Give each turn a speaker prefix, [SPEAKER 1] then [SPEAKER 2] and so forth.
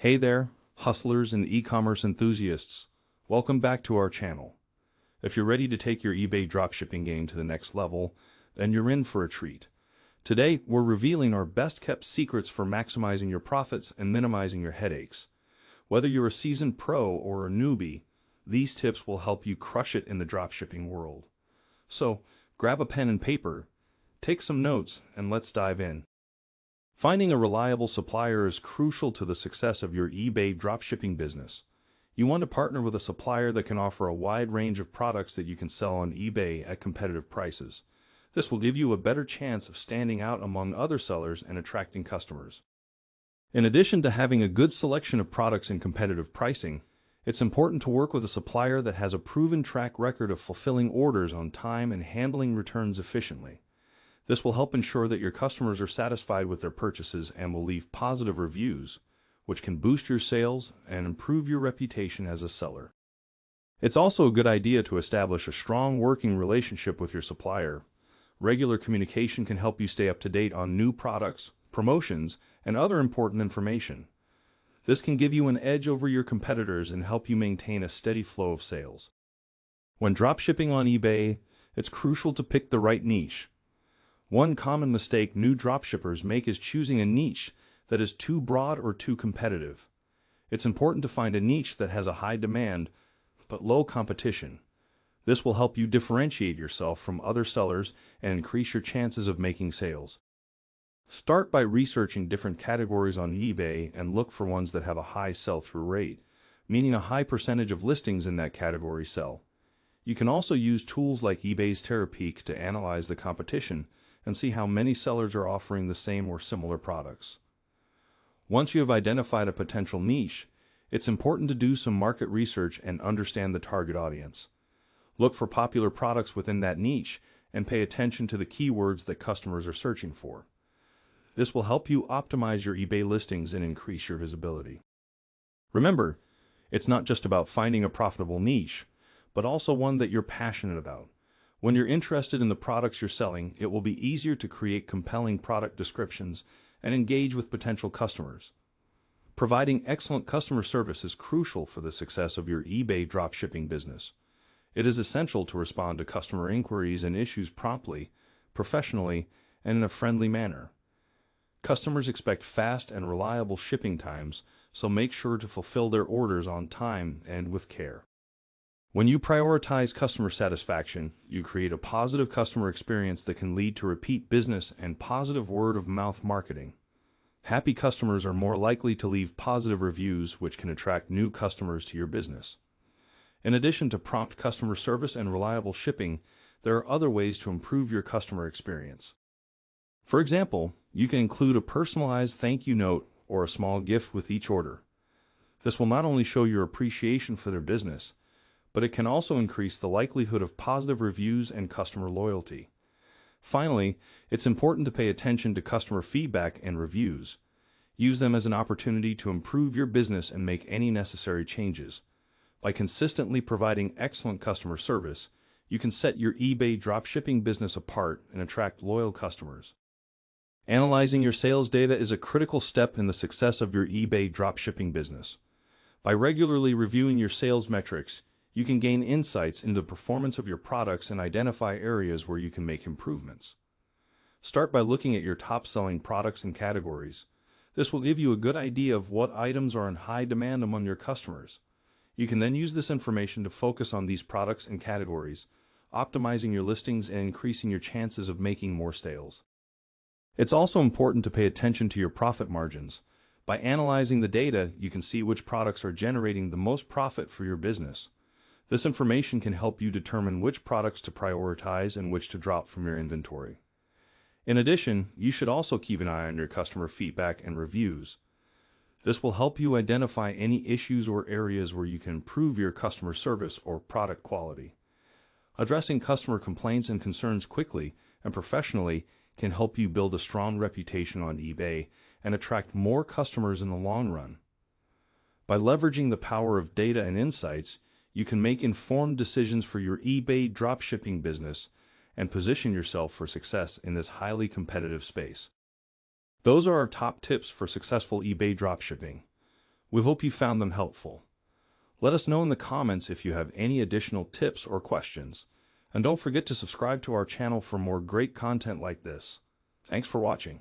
[SPEAKER 1] Hey there, hustlers and e-commerce enthusiasts. Welcome back to our channel. If you're ready to take your eBay dropshipping game to the next level, then you're in for a treat. Today, we're revealing our best-kept secrets for maximizing your profits and minimizing your headaches. Whether you're a seasoned pro or a newbie, these tips will help you crush it in the dropshipping world. So, grab a pen and paper, take some notes, and let's dive in. Finding a reliable supplier is crucial to the success of your eBay dropshipping business. You want to partner with a supplier that can offer a wide range of products that you can sell on eBay at competitive prices. This will give you a better chance of standing out among other sellers and attracting customers. In addition to having a good selection of products and competitive pricing, it's important to work with a supplier that has a proven track record of fulfilling orders on time and handling returns efficiently. This will help ensure that your customers are satisfied with their purchases and will leave positive reviews, which can boost your sales and improve your reputation as a seller. It's also a good idea to establish a strong working relationship with your supplier. Regular communication can help you stay up to date on new products, promotions, and other important information. This can give you an edge over your competitors and help you maintain a steady flow of sales. When dropshipping on eBay, it's crucial to pick the right niche. One common mistake new dropshippers make is choosing a niche that is too broad or too competitive. It's important to find a niche that has a high demand but low competition. This will help you differentiate yourself from other sellers and increase your chances of making sales. Start by researching different categories on eBay and look for ones that have a high sell-through rate, meaning a high percentage of listings in that category sell. You can also use tools like eBay's Terapeak to analyze the competition and see how many sellers are offering the same or similar products. Once you have identified a potential niche, it's important to do some market research and understand the target audience. Look for popular products within that niche and pay attention to the keywords that customers are searching for. This will help you optimize your eBay listings and increase your visibility. Remember, it's not just about finding a profitable niche, but also one that you're passionate about. When you're interested in the products you're selling, it will be easier to create compelling product descriptions and engage with potential customers. Providing excellent customer service is crucial for the success of your eBay dropshipping business. It is essential to respond to customer inquiries and issues promptly, professionally, and in a friendly manner. Customers expect fast and reliable shipping times, so make sure to fulfill their orders on time and with care. When you prioritize customer satisfaction, you create a positive customer experience that can lead to repeat business and positive word-of-mouth marketing. Happy customers are more likely to leave positive reviews, which can attract new customers to your business. In addition to prompt customer service and reliable shipping, there are other ways to improve your customer experience. For example, you can include a personalized thank you note or a small gift with each order. This will not only show your appreciation for their business, but it can also increase the likelihood of positive reviews and customer loyalty. Finally, it's important to pay attention to customer feedback and reviews. Use them as an opportunity to improve your business and make any necessary changes. By consistently providing excellent customer service, you can set your eBay dropshipping business apart and attract loyal customers. Analyzing your sales data is a critical step in the success of your eBay dropshipping business. By regularly reviewing your sales metrics, you can gain insights into the performance of your products and identify areas where you can make improvements. Start by looking at your top-selling products and categories. This will give you a good idea of what items are in high demand among your customers. You can then use this information to focus on these products and categories, optimizing your listings and increasing your chances of making more sales. It's also important to pay attention to your profit margins. By analyzing the data, you can see which products are generating the most profit for your business. This information can help you determine which products to prioritize and which to drop from your inventory. In addition, you should also keep an eye on your customer feedback and reviews. This will help you identify any issues or areas where you can improve your customer service or product quality. Addressing customer complaints and concerns quickly and professionally can help you build a strong reputation on eBay and attract more customers in the long run. By leveraging the power of data and insights, you can make informed decisions for your eBay dropshipping business and position yourself for success in this highly competitive space. Those are our top tips for successful eBay dropshipping. We hope you found them helpful. Let us know in the comments if you have any additional tips or questions. And don't forget to subscribe to our channel for more great content like this. Thanks for watching.